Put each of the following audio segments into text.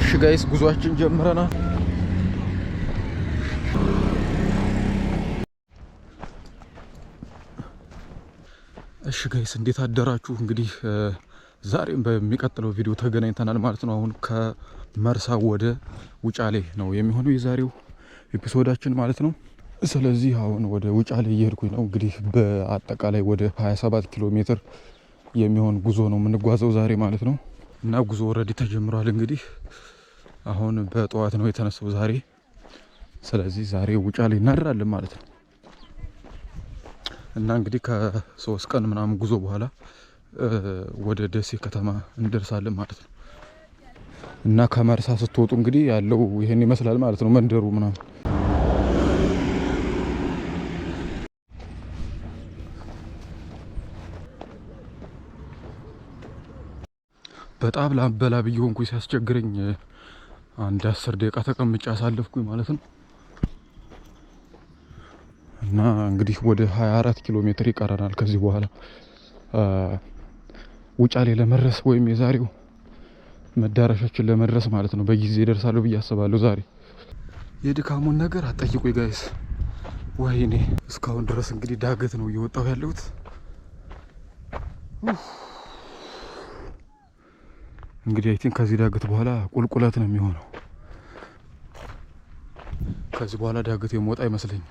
እሺ ጋይስ ጉዟችን ጀምረናል። እሺ ጋይስ እንዴት አደራችሁ? እንግዲህ ዛሬም በሚቀጥለው ቪዲዮ ተገናኝተናል ማለት ነው። አሁን ከመርሳ ወደ ውጫሌ ነው የሚሆነው የዛሬው ኤፒሶዳችን ማለት ነው። ስለዚህ አሁን ወደ ውጫሌ እየሄድኩኝ ነው። እንግዲህ በአጠቃላይ ወደ 27 ኪሎ ሜትር የሚሆን ጉዞ ነው የምንጓዘው ዛሬ ማለት ነው። እና ጉዞ ኦልሬዲ ተጀምሯል። እንግዲህ አሁን በጠዋት ነው የተነሳው ዛሬ። ስለዚህ ዛሬ ውጫሌ እናድራለን ማለት ነው። እና እንግዲህ ከ3 ቀን ምናምን ጉዞ በኋላ ወደ ደሴ ከተማ እንደርሳለን ማለት ነው። እና ከመርሳ ስትወጡ እንግዲህ ያለው ይሄን ይመስላል ማለት ነው መንደሩ ምናምን። በጣም ላበላ ብዬ ሆንኩኝ ሲያስቸግረኝ አንድ 10 ደቂቃ ተቀምጬ አሳለፍኩኝ ማለት ነው። እና እንግዲህ ወደ 24 ኪሎ ሜትር ይቀረናል ከዚህ በኋላ ውጫሌ ለመድረስ ወይም የዛሬው መዳረሻችን ለመድረስ ማለት ነው። በጊዜ እደርሳለሁ ብዬ አስባለሁ ዛሬ። የድካሙን ነገር አትጠይቁኝ ጋይስ። ወይኔ እስካሁን ድረስ እንግዲህ ዳገት ነው እየወጣሁ ያለሁት። እንግዲህ አይ ቲንክ ከዚህ ዳገት በኋላ ቁልቁለት ነው የሚሆነው። ከዚህ በኋላ ዳገት የምወጣ አይመስለኝም።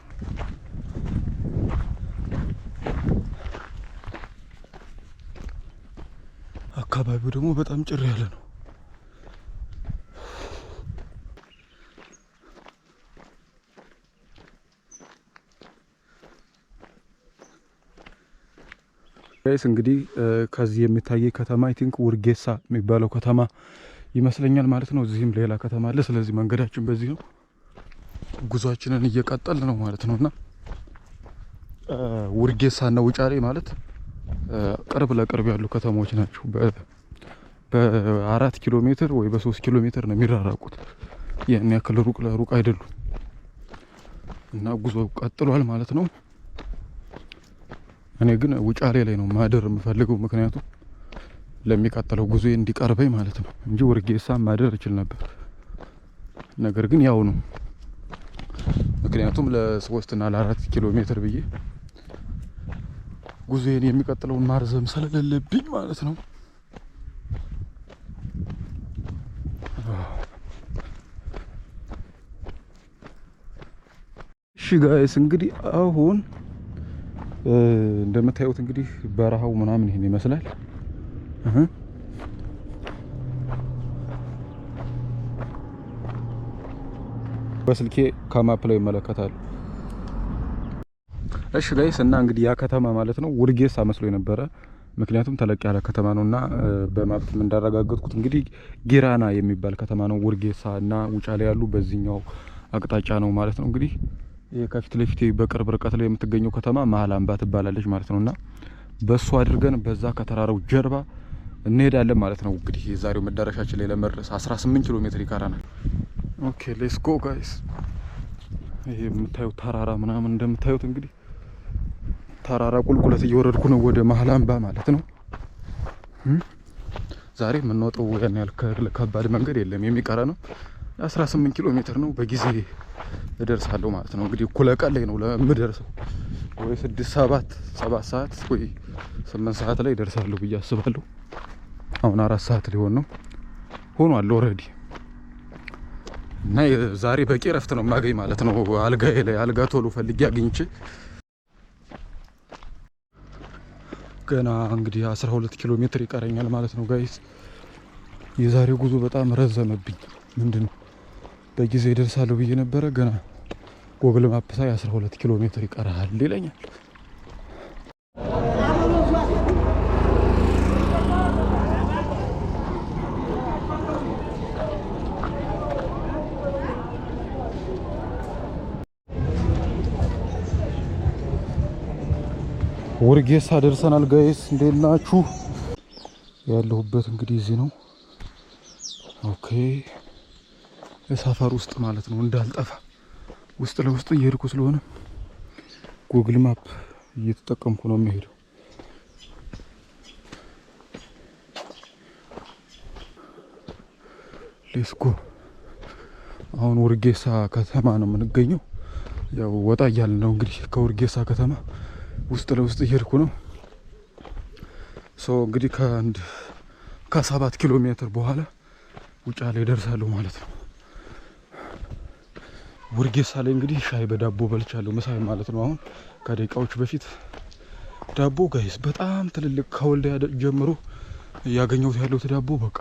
አካባቢው ደግሞ በጣም ጭር ያለ ነው። ጋይስ እንግዲህ ከዚህ የሚታየ ከተማ አይ ቲንክ ውርጌሳ የሚባለው ከተማ ይመስለኛል ማለት ነው። እዚህም ሌላ ከተማ አለ። ስለዚህ መንገዳችን በዚህ ነው። ጉዟችንን እየቀጠልን ነው ማለት ነውና ውርጌሳና ውጫሌ ማለት ቅርብ ለቅርብ ያሉ ከተሞች ናቸው። በ4 ኪሎ ሜትር ወይ በ3 ኪሎ ሜትር ነው የሚራራቁት። ያን ያክል ሩቅ ለሩቅ አይደሉም። እና ጉዞ ቀጥሏል ማለት ነው። እኔ ግን ውጫሌ ላይ ነው ማደር የምፈልገው፣ ምክንያቱም ለሚቀጥለው ጉዞ እንዲቀርበኝ ማለት ነው እንጂ ውርጌሳ ማደር እችል ነበር። ነገር ግን ያው ነው፣ ምክንያቱም ለ3 እና ለ4 ኪሎ ሜትር ብዬ ጉዞዬን የሚቀጥለውን ማርዘም ስለሌለብኝ ማለት ነው። እሺ ጋይስ እንግዲህ አሁን እንደምታዩት እንግዲህ በረሃው ምናምን ይሄን ይመስላል። በስልኬ ከማፕ ላይ ይመለከታሉ። እሺ ጋይስ እና እንግዲህ ያ ከተማ ማለት ነው ውርጌሳ መስሎ የነበረ፣ ምክንያቱም ተለቅ ያለ ከተማ ነውና በማፕ እንዳረጋገጥኩት እንግዲህ ጊራና የሚባል ከተማ ነው። ውርጌሳ እና ውጫሌ ያሉ በዚህኛው አቅጣጫ ነው ማለት ነው። እንግዲህ ከፊት ለፊት በቅርብ ርቀት ላይ የምትገኘው ከተማ መሀል አምባ ትባላለች ማለት ነውና በሱ አድርገን በዛ ከተራራው ጀርባ እንሄዳለን ማለት ነው። እንግዲህ የዛሬው መዳረሻችን ላይ ለመድረስ 18 ኪሎ ሜትር ይቀራናል። ኦኬ ሌትስ ጎ ጋይስ። ይሄ የምታዩት ተራራ ምናምን እንደምታዩት እንግዲህ ተራራ ቁልቁለት እየወረድኩ ነው ወደ መሀል አምባ ማለት ነው። ዛሬ የምንወጣው ያን ያህል ከባድ መንገድ የለም። የሚቀረ ነው 18 ኪሎ ሜትር ነው። በጊዜ እደርሳለሁ ማለት ነው። እንግዲህ እኩለ ቀን ላይ ነው ለምደርሰው፣ ወይ 7 ሰዓት ወይ 8 ሰዓት ላይ እደርሳለሁ ብዬ አስባለሁ። አሁን 4 ሰዓት ሊሆን ነው ሆኗል ኦልሬዲ። እና ዛሬ በቂ ረፍት ነው የማገኝ ማለት ነው። አልጋዬ ላይ አልጋ ቶሎ ፈልጌ አግኝቼ ገና እንግዲህ 12 ኪሎ ሜትር ይቀረኛል ማለት ነው ጋይስ። የዛሬው ጉዞ በጣም ረዘመብኝ። ምንድነው በጊዜ እደርሳለሁ ብዬ ነበረ፣ ገና ጎግል ማፕ ሳይ 12 ኪሎ ሜትር ይቀራል ይለኛል። ውርጌሳ ደርሰናል ጋይስ። እንዴት ናችሁ? ያለሁበት እንግዲህ እዚህ ነው። ኦኬ ሰፈር ውስጥ ማለት ነው። እንዳልጠፋ ውስጥ ለውስጥ እየሄድኩ ስለሆነ ጉግል ማፕ እየተጠቀምኩ ነው የሚሄደው። ሌትስ ጎ። አሁን ውርጌሳ ከተማ ነው የምንገኘው። ያው ወጣ እያልን ነው እንግዲህ ከውርጌሳ ከተማ ውስጥ ለውስጥ እየሄድኩ ነው። እንግዲህ ከ7 ኪሎ ሜትር በኋላ ውጫሌ ደርሳለሁ ማለት ነው። ውርጌሳ ላይ እንግዲህ ሻይ በዳቦ በልቻለሁ፣ ምሳይ ማለት ነው። አሁን ከደቂቃዎች በፊት ዳቦ ጋይስ በጣም ትልልቅ ከወልዲያ ጀምሮ ያገኘሁት ያለሁት ዳቦ በቃ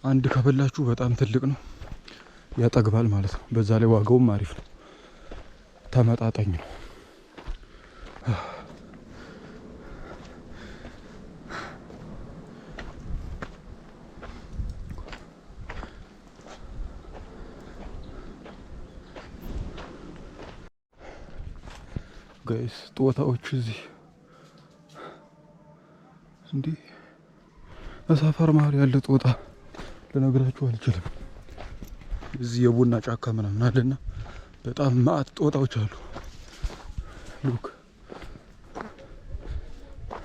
አንድ ከበላችሁ በጣም ትልቅ ነው፣ ያጠግባል ማለት ነው። በዛ ላይ ዋጋውም አሪፍ ነው፣ ተመጣጣኝ ነው። ጋይስ ጦጣዎች እዚህ እንዲህ በሰፈር መሀል ያለ ጦጣ ልነግራችሁ አልችልም። እዚህ የቡና ጫካ ምናምን አለና በጣም ማአት ጦጣዎች አሉ። ሉክ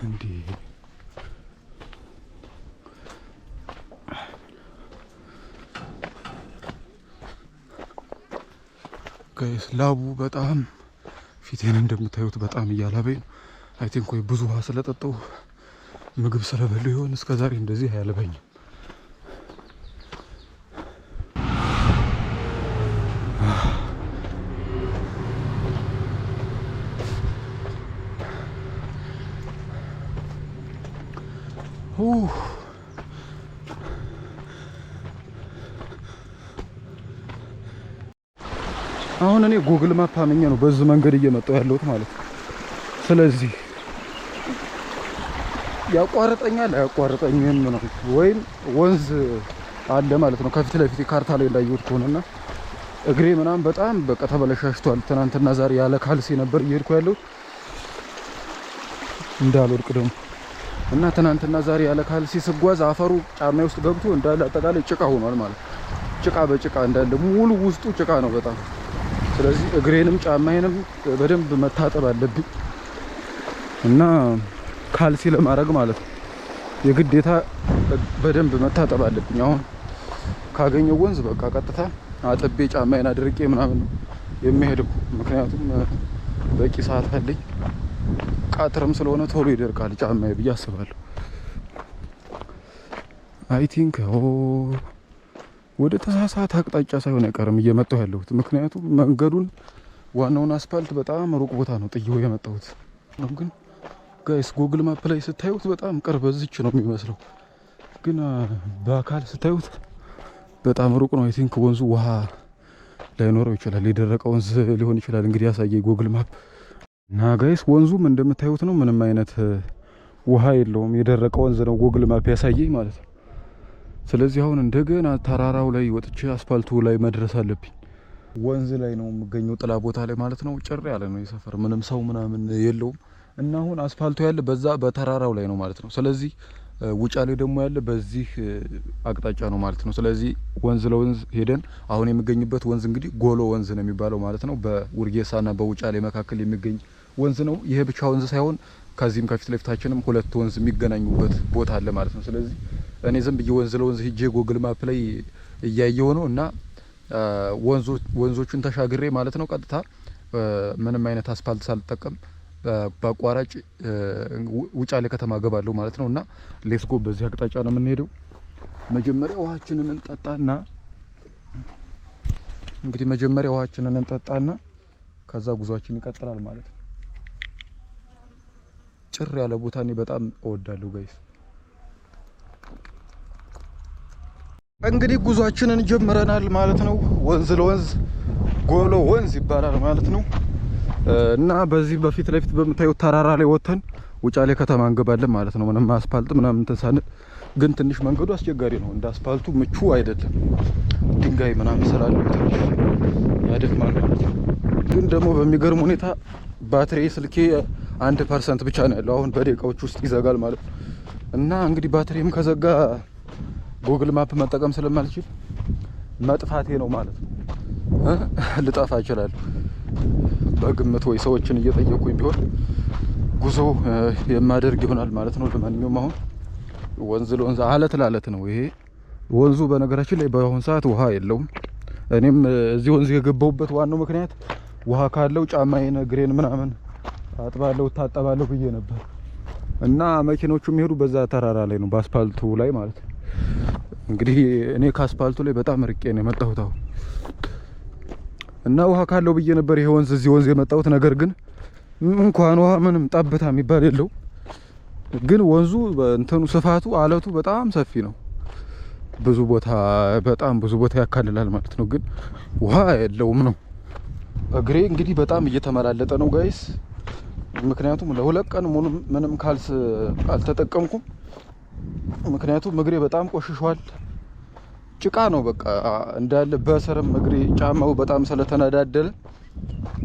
እንዲህ ጋይስ ላቡ በጣም ፊቴን እንደምታዩት በጣም እያላበኝ ነው። አይ ቲንክ ወይ ብዙ ውሃ ስለጠጣው ምግብ ስለበሉ ይሆን እስከዛሬ እንደዚህ አያለበኝም። አሁን እኔ ጉግል ማፕ አመኘ ነው በዚህ መንገድ እየመጣሁ ያለሁት ማለት ነው። ስለዚህ ያቋርጠኛል አያቋርጠኝም ነው ወይም ወንዝ አለ ማለት ነው ከፊት ለፊት ካርታ ላይ እንዳየሁት ከሆነና እግሬ ምናምን በጣም በቃ ተበለሻሽቷል። ትናንትና ዛሬ ያለ ካልሲ ነበር እየሄድኩ ያለሁት እንዳልወድቅ ደግሞ እና ትናንትና ዛሬ ያለ ካልሲ ስጓዝ አፈሩ ጫማዬ ውስጥ ገብቶ እንዳለ አጠቃላይ ጭቃ ሆኗል ማለት ነው። ጭቃ በጭቃ እንዳለ ሙሉ ውስጡ ጭቃ ነው በጣም። ስለዚህ እግሬንም ጫማዬንም በደንብ መታጠብ አለብኝ እና ካልሲ ለማድረግ ማለት ነው የግዴታ በደንብ መታጠብ አለብኝ። አሁን ካገኘው ወንዝ በቃ ቀጥታ አጥቤ ጫማዬን አድርቄ ምናምን የሚሄደው ምክንያቱም በቂ ሰዓት አለኝ። ቃጥርም ስለሆነ ቶሎ ይደርቃል ጫማዬ ብዬ አስባለሁ። አይ ቲንክ ወደ ተሳሳተ አቅጣጫ ሳይሆን አይቀርም እየመጣሁ ያለሁት። ምክንያቱም መንገዱን ዋናውን አስፋልት በጣም ሩቅ ቦታ ነው ጥዬው የመጣሁት። ግን ጋይስ ጉግል ማፕ ላይ ስታዩት በጣም ቅርብ እዚች ነው የሚመስለው፣ ግን በአካል ስታዩት በጣም ሩቅ ነው። አይ ቲንክ ወንዙ ውሃ ላይኖረው ይችላል፣ የደረቀ ወንዝ ሊሆን ይችላል እንግዲህ ያሳየኝ ጉግል ማፕ። እና ጋይስ ወንዙም እንደምታዩት ነው፣ ምንም አይነት ውሃ የለውም፣ የደረቀ ወንዝ ነው ጉግል ማፕ ያሳየኝ ማለት ነው። ስለዚህ አሁን እንደገና ተራራው ላይ ወጥቼ አስፋልቱ ላይ መድረስ አለብኝ። ወንዝ ላይ ነው የምገኘው፣ ጥላ ቦታ ላይ ማለት ነው። ጭር ያለ ነው የሰፈር፣ ምንም ሰው ምናምን የለውም። እና አሁን አስፋልቱ ያለ በዛ በተራራው ላይ ነው ማለት ነው። ስለዚህ ውጫሌ ደግሞ ያለ በዚህ አቅጣጫ ነው ማለት ነው። ስለዚህ ወንዝ ለወንዝ ሄደን አሁን የሚገኝበት ወንዝ እንግዲህ ጎሎ ወንዝ ነው የሚባለው ማለት ነው። በውርጌሳና በውጫሌ መካከል የሚገኝ ወንዝ ነው። ይሄ ብቻ ወንዝ ሳይሆን ከዚህም ከፊት ለፊታችንም ሁለት ወንዝ የሚገናኙበት ቦታ አለ ማለት ነው። ስለዚህ እኔ ዝም ብዬ ወንዝ ለወንዝ ሄጄ ጉግል ማፕ ላይ እያየሁ ነው እና ወንዞቹን ተሻግሬ ማለት ነው ቀጥታ ምንም አይነት አስፋልት ሳልጠቀም በአቋራጭ ውጫሌ ከተማ ገባለሁ ማለት ነው። እና ሌትስ ጎ በዚህ አቅጣጫ ነው የምንሄደው። መጀመሪያ ውሃችንን እንጠጣና ከዛ ጉዟችን ይቀጥላል ማለት ነው። ጭር ያለ ቦታ እኔ በጣም እወዳለሁ ጋይስ። እንግዲህ ጉዟችንን ጀምረናል ማለት ነው። ወንዝ ለወንዝ ጎሎ ወንዝ ይባላል ማለት ነው። እና በዚህ በፊት ለፊት በምታዩት ተራራ ላይ ወጥተን ውጫሌ ከተማ እንገባለን ማለት ነው። ምንም አስፋልት ምናምን እንትን ሳንል፣ ግን ትንሽ መንገዱ አስቸጋሪ ነው። እንደ አስፋልቱ ምቹ አይደለም። ድንጋይ ምናምን ስላለው ትንሽ ያደክማል ማለት ነው። ግን ደግሞ በሚገርም ሁኔታ ባትሪ ስልኬ 1% ብቻ ነው ያለው። አሁን በደቂቃዎች ውስጥ ይዘጋል ማለት ነው። እና እንግዲህ ባትሪም ከዘጋ ጉግል ማፕ መጠቀም ስለማልችል መጥፋቴ ነው ማለት ነው። ልጠፋ እችላለሁ በግምት፣ ወይ ሰዎችን እየጠየቁኝ ቢሆን ጉዞ የማደርግ ይሆናል ማለት ነው። ለማንኛውም አሁን ወንዝ ለወንዝ አለት ላለት ነው ይሄ ወንዙ በነገራችን ላይ በአሁን ሰዓት ውሃ የለውም። እኔም እዚህ ወንዝ የገባሁበት ዋናው ምክንያት ውሃ ካለው ጫማዬን እግሬን ምናምን አጥባለሁ ታጠባለሁ ብዬ ነበር እና መኪኖቹ የሚሄዱ በዛ ተራራ ላይ ነው በአስፓልቱ ላይ ማለት ነው። እንግዲህ እኔ ከአስፓልቱ ላይ በጣም ርቄ ነው የመጣሁት አሁን እና ውሃ ካለው ብዬ ነበር ይሄ ወንዝ እዚህ ወንዝ የመጣሁት። ነገር ግን እንኳን ውሃ ምንም ጠብታ የሚባል የለው። ግን ወንዙ እንትኑ ስፋቱ አለቱ በጣም ሰፊ ነው። ብዙ ቦታ በጣም ብዙ ቦታ ያካልላል ማለት ነው። ግን ውሃ የለውም ነው። እግሬ እንግዲህ በጣም እየተመላለጠ ነው ጋይስ። ምክንያቱም ለሁለት ቀን ምንም ካልስ አልተጠቀምኩም። ምክንያቱም እግሬ በጣም ቆሽሿል። ጭቃ ነው በቃ እንዳለ በሰርም እግሬ ጫማው በጣም ስለተነዳደለ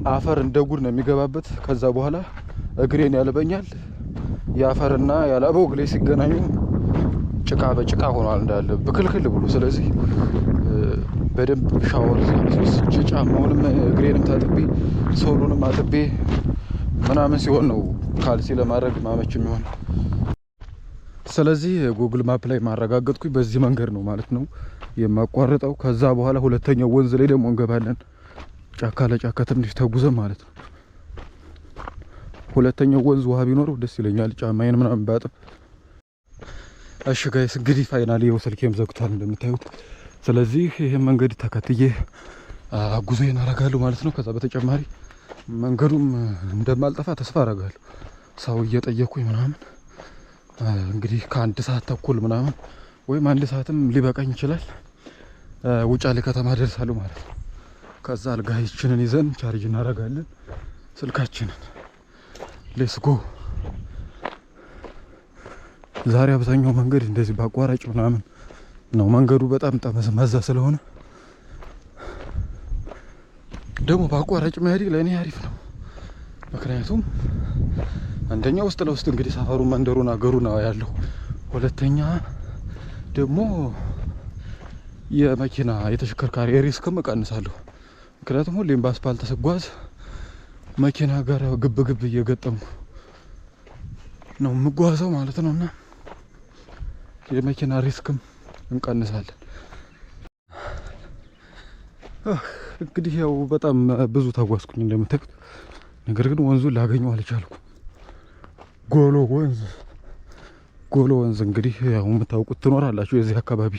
አፈር እንደ ጉድ ነው የሚገባበት። ከዛ በኋላ እግሬን ያልበኛል። የአፈርና ያላበው እግሬ ሲገናኙ ጭቃ በጭቃ ሆኗል እንዳለ ብክልክል ብሎ። ስለዚህ በደንብ ሻወር ወስጄ ጫማውንም እግሬንም ታጥቤ ሶሉንም አጥቤ ምናምን ሲሆን ነው ካልሲ ለማድረግ ማመች የሚሆን። ስለዚህ ጉግል ማፕ ላይ ማረጋገጥኩኝ በዚህ መንገድ ነው ማለት ነው የማቋርጠው። ከዛ በኋላ ሁለተኛው ወንዝ ላይ ደግሞ እንገባለን። ጫካ ለጫካ ትንሽ ተጉዘን ማለት ነው። ሁለተኛው ወንዝ ውሃ ቢኖረው ደስ ይለኛል ጫማዬን ምናምን ባጥብ። እሺ ጋይስ እንግዲህ ፋይናሊ ይኸው ስልኬም ዘግቷል እንደምታዩት። ስለዚህ ይሄን መንገድ ተከትዬ ጉዞዬን አረጋለሁ ማለት ነው። ከዛ በተጨማሪ መንገዱም እንደማልጠፋ ተስፋ አረጋለሁ። ሰው እየጠየኩኝ ምናምን እንግዲህ ከአንድ ሰዓት ተኩል ምናምን ወይም አንድ ሰዓትም ሊበቃኝ ይችላል ውጫሌ ከተማ ደርሳለሁ ማለት ነው። ከዛ አልጋችንን ይዘን ቻርጅ እናደርጋለን ስልካችንን። ሌትስ ጎ። ዛሬ አብዛኛው መንገድ እንደዚህ በአቋራጭ ምናምን ነው። መንገዱ በጣም ጠመዝማዛ ስለሆነ ደግሞ በአቋራጭ መሄድ ለእኔ አሪፍ ነው። ምክንያቱም አንደኛ ውስጥ ለውስጥ እንግዲህ ሰፈሩ መንደሩን አገሩን ያለው፣ ሁለተኛ ደግሞ የመኪና የተሽከርካሪ ሪስክም እቀንሳለሁ። ምክንያቱም ሁሌም በአስፓልት ስጓዝ መኪና ጋር ግብ ግብ እየገጠምኩ ነው የምጓዘው ማለት ነውና የመኪና ሪስክም እንቀንሳለን። እንግዲህ ያው በጣም ብዙ ተጓዝኩኝ እንደምታውቁት። ነገር ግን ወንዙን ላገኘው አልቻልኩም። ጎሎ ወንዝ እንግዲህ ያው የምታውቁት ትኖራላችሁ የዚህ አካባቢ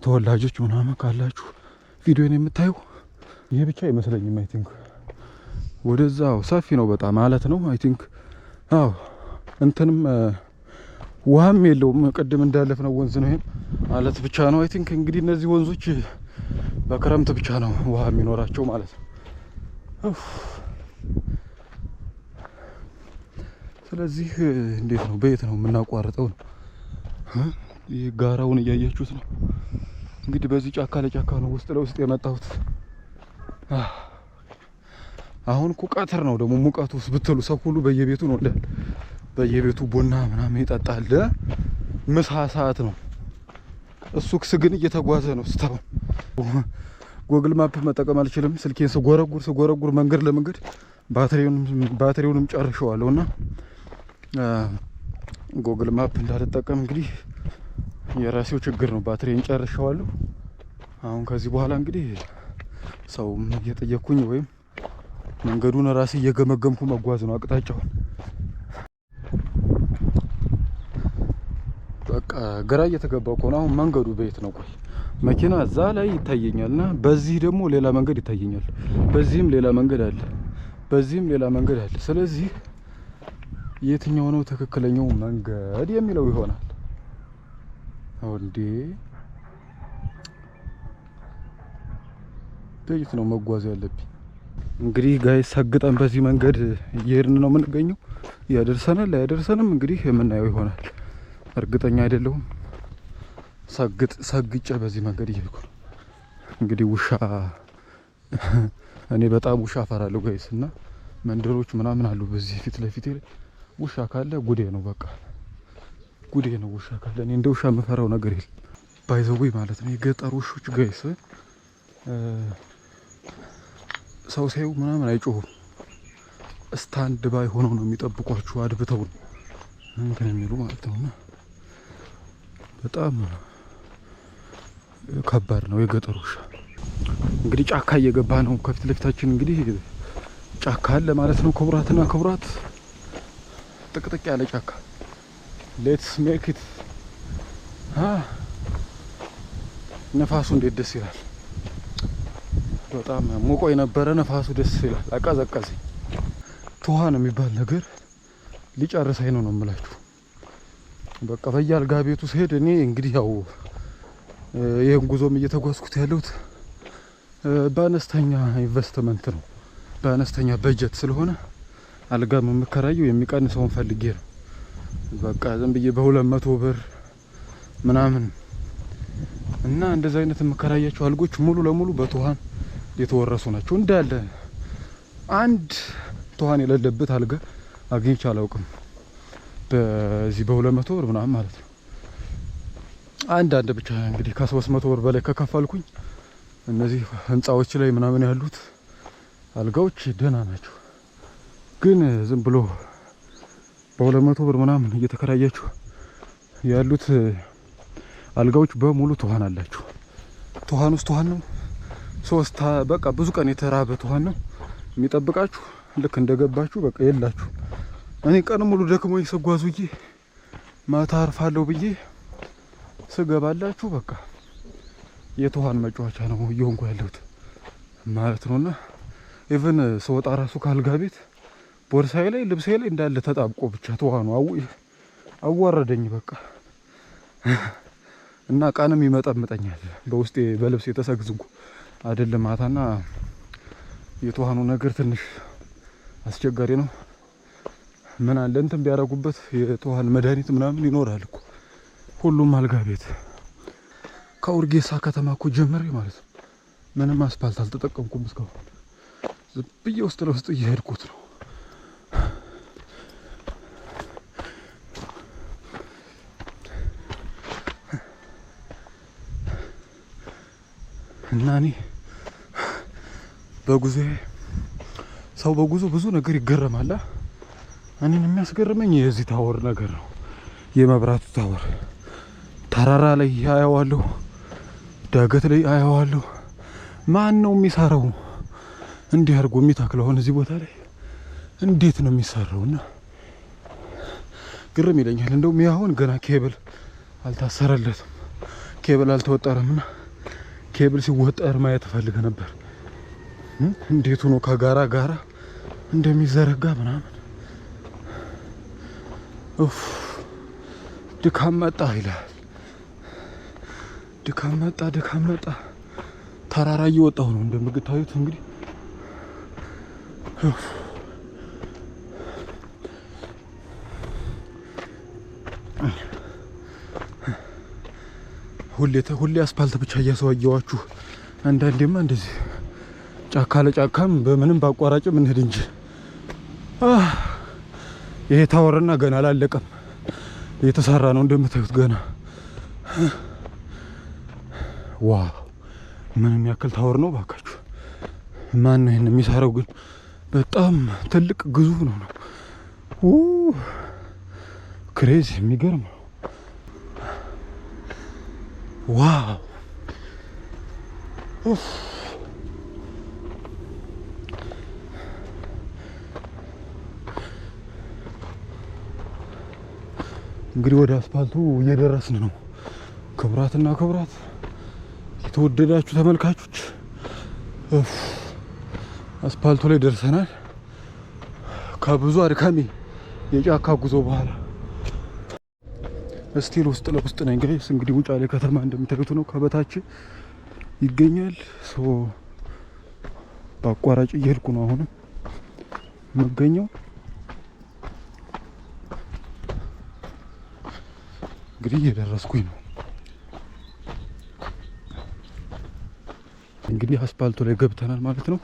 ተወላጆች ምናምን ካላችሁ ቪዲዮን የምታዩ። ይሄ ብቻ አይመስለኝም። አይ ቲንክ ወደዛው ሰፊ ነው በጣም ማለት ነው። አይ ቲንክ አዎ እንትንም ውሃም የለውም። ቅድም እንዳለፍነው ወንዝ ነው። ይሄም ማለት ብቻ ነው። አይ ቲንክ እንግዲህ እነዚህ ወንዞች በክረምት ብቻ ነው ውሃ የሚኖራቸው ማለት ነው። ስለዚህ እንዴት ነው በየት ነው የምናቋርጠው ነው? ይሄ ጋራውን እያያችሁት ነው እንግዲህ። በዚህ ጫካ ለጫካ ነው ውስጥ ለውስጥ የመጣሁት። አሁን እኮ ቀትር ነው ደግሞ ሙቀቱ ውስጥ ብትሉ ሰው ሁሉ በየቤቱ ነው እንዳለ በየቤቱ ቡና ምናምን ይጠጣል። ምሳ ሰዓት ነው። እሱ ግን እየተጓዘ ነው ስታው። ጉግል ማፕ መጠቀም አልችልም። ስልኬን ስጎረጉር መንገድ ለመንገድ ባትሪውንም ጨርሼዋለሁና ጉግል ማፕ እንዳልጠቀም እንግዲህ የራሴው ችግር ነው። ባትሪን ጨርሼዋለሁ። አሁን ከዚህ በኋላ እንግዲህ ሰውም እየጠየኩኝ ወይም መንገዱን ራሴ እየገመገምኩ መጓዝ ነው አቅጣጫውን። በቃ ግራ እየተገባው ከሆነ አሁን መንገዱ በየት ነው? ቆይ መኪና እዛ ላይ ይታየኛልና በዚህ ደግሞ ሌላ መንገድ ይታየኛል። በዚህም ሌላ መንገድ አለ፣ በዚህም ሌላ መንገድ አለ። ስለዚህ የትኛው ነው ትክክለኛው መንገድ የሚለው ይሆናል። እንዴ በየት ነው መጓዝ ያለብኝ? እንግዲህ ጋይስ ሰግጠን በዚህ መንገድ እየሄድን ነው የምንገኘው። ያደርሰናል አያደርሰንም እንግዲህ የምናየው ይሆናል። እርግጠኛ አይደለሁም። ሰግጬ በዚህ መንገድ እየሄድኩ ነው። እንግዲህ ውሻ እኔ በጣም ውሻ እፈራለሁ ጋይስ። እና መንደሮች ምናምን አሉ በዚህ ፊት ለፊት። ውሻ ካለ ጉዴ ነው፣ በቃ ጉዴ ነው ውሻ ካለ። እኔ እንደ ውሻ የምፈራው ነገር የለም ባይዘዌ ማለት ነው። የገጠር ውሾች ጋይስ ሰው ሳዩ ምናምን አይጮሁም። ስታንድ ባይ ሆነው ነው የሚጠብቋችሁ፣ አድብተው ነው እንትን የሚሉ ማለት ነውና በጣም ከባድ ነው የገጠር ውሻ። እንግዲህ ጫካ እየገባ ነው። ከፊት ለፊታችን እንግዲህ ጫካ አለ ማለት ነው። ክቡራትና ክቡራት ጥቅጥቅ ያለ ጫካ። ሌትስ ሜክ ኢት። ነፋሱ እንዴት ደስ ይላል! በጣም ሞቆ የነበረ ነፋሱ ደስ ይላል። አቀዘቀዘኝ። ትኋን የሚባል ነገር ሊጨርሰኝ ነው የምላችሁ። በቃ በየአልጋ ቤቱ ስሄድ እኔ እንግዲህ ያው ይሄን ጉዞም እየተጓዝኩት ያለሁት በአነስተኛ ኢንቨስትመንት ነው፣ በአነስተኛ በጀት ስለሆነ አልጋም የምከራየው የሚቀንሰውን ፈልጌ ነው። በቃ ዝም ብዬ በ200 ብር ምናምን እና እንደዚህ አይነት የምከራያቸው አልጎች ሙሉ ለሙሉ በትኋን የተወረሱ ናቸው። እንዳለ አንድ ትኋን የሌለበት አልጋ አግኝቼ አላውቅም። በዚህ በ200 ብር ምናምን ማለት ነው። አንድ ብቻ እንግዲህ ከ300 ብር በላይ ከከፈልኩኝ እነዚህ ህንጻዎች ላይ ምናምን ያሉት አልጋዎች ደህና ናቸው። ግን ዝም ብሎ በ200 ብር ምናምን እየተከራያችሁ ያሉት አልጋዎች በሙሉ ትኋን አላችሁ። ትኋን ውስጥ ትኋን ነው። በቃ ብዙ ቀን የተራበ ትኋን ነው የሚጠብቃችሁ። ልክ እንደገባችሁ በቃ የላችሁ። እኔ ቀን ሙሉ ደክሞኝ ስጓዝ ውዬ ማታ አርፋለሁ ብዬ ስገባላችሁ በቃ የትኋን መጫወቻ ነው እየሆንኩ ያለሁት ማለት ነውና ኢቭን ስወጣ ራሱ ካልጋ ቤት ቦርሳዬ ላይ ልብሴ ላይ እንዳለ ተጣብቆ ብቻ ትኋኑ አዋረደኝ በቃ። እና ቀንም ይመጠምጠኛል በውስጤ በልብሴ ተሰግዝጉ አይደለም ማታና የትኋኑ ነገር ትንሽ አስቸጋሪ ነው። ምን አለ እንትን ቢያረጉበት የትኋን መድኃኒት ምናምን ይኖራል እኮ ሁሉም አልጋ ቤት። ከኡርጌሳ ከተማ እኮ ጀምሬ ማለት ነው ምንም አስፓልት አልተጠቀምኩም እስካሁን። ዝም ብዬ ውስጥ ለውስጥ እየሄድኩት ነው። እና እኔ ሰው በጉዞ ብዙ ነገር ይገረማል። እኔን የሚያስገርመኝ የዚህ ታወር ነገር ነው። የመብራቱ ታወር ተራራ ላይ አየዋለሁ፣ ዳገት ላይ አየዋለሁ። ማን ነው የሚሰራው? እንዲህ አድርጎ የሚተክለው እዚህ ቦታ ላይ እንዴት ነው የሚሰራውና ግርም ይለኛል። እንደውም ያሁን ገና ኬብል አልታሰረለትም፣ ኬብል አልተወጠረምና ኬብል ሲወጠር ማየት ፈልገ ነበር። እንዴት ሆኖ ከጋራ ጋራ እንደሚዘረጋ ምናምን። ኡፍ ድካም መጣ ይላል። ድካም መጣ። ተራራ እየወጣሁ ነው እንደምታዩት እንግዲህ። ሁሌ አስፓልት ብቻ እያሳየዋችሁ አንዳንዴማ እንደዚህ ጫካ ለጫካም በምንም ባቋራጭም እንሂድ እንጂ ይሄ ታወርና ገና አላለቀም። እየተሰራ ነው እንደምታዩት ገና። ዋው ምን የሚያክል ታወር ነው ባካችሁ! ማን ነው ይሄን የሚሰራው ግን? በጣም ትልቅ ግዙፍ ነው። ክሬዚ የሚገርም። ዋው እንግዲህ ወደ አስፓልቱ እየደረስን ነው። ክቡራትና ክቡራት የተወደዳችሁ ተመልካቾች አስፓልቱ ላይ ደርሰናል። ከብዙ አድካሚ የጫካ ጉዞ በኋላ እስቲል ውስጥ ለውስጥ ነኝ ጋይስ። እንግዲህ ውጫሌ ከተማ እንደምታዩት ነው፣ ከበታች ይገኛል። በአቋራጭ እየሄድኩ ነው አሁንም የምገኘው። እንግዲህ እየደረስኩኝ ነው። እንግዲህ አስፓልቱ ላይ ገብተናል ማለት ነው።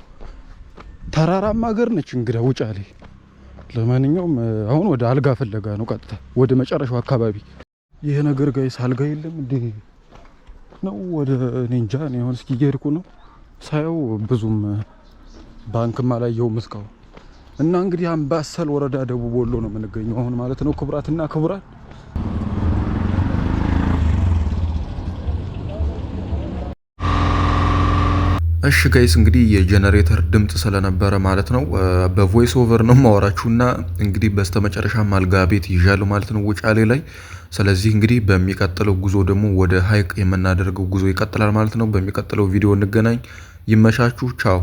ተራራማ ሀገር ነች እንግዲህ ውጫሌ። ለማንኛውም አሁን ወደ አልጋ ፍለጋ ነው፣ ቀጥታ ወደ መጨረሻው አካባቢ። ይሄ ነገር ጋይስ አልጋ የለም እንዴ ነው? ወደ እኔ እንጃ። እኔ አሁን እስኪ እየሄድኩ ነው። ሳየው ብዙም ባንክም አላየሁም እስካሁን። እና እንግዲህ አምባሰል ወረዳ ደቡብ ወሎ ነው የምንገኘው አሁን ማለት ነው። ክቡራትና ክቡራን እሺ ጋይስ እንግዲህ የጄኔሬተር ድምጽ ስለነበረ ማለት ነው በቮይስ ኦቨር ነው ማወራችሁና እንግዲህ በስተመጨረሻም አልጋ ቤት ይዣለሁ ማለት ነው ውጫሌ ላይ። ስለዚህ እንግዲህ በሚቀጥለው ጉዞ ደግሞ ወደ ሀይቅ የምናደርገው ጉዞ ይቀጥላል ማለት ነው። በሚቀጥለው ቪዲዮ እንገናኝ። ይመቻችሁ። ቻው